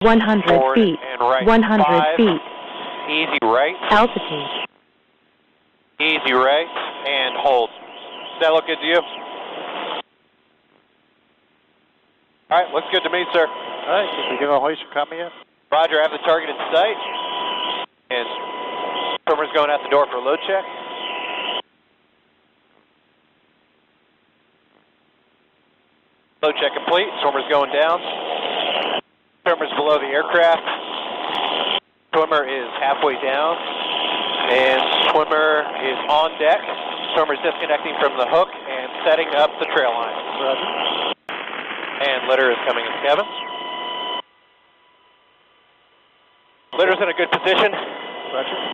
100 forward feet. and right. 100 5, feet. easy right. Altitude. Easy right, and hold. Does that look good to you? All right, looks good to me, sir. All right, can we give a hoist copy yet? Roger, I have the target in sight. And swimmer's going out the door for a load check. Load check complete, swimmer's going down. Swimmer's below the aircraft. Swimmer is halfway down. And swimmer is on deck. Swimmer's disconnecting from the hook and setting up the trail line. Roger. And litter is coming in, Kevin. Litter's in a good position. Roger.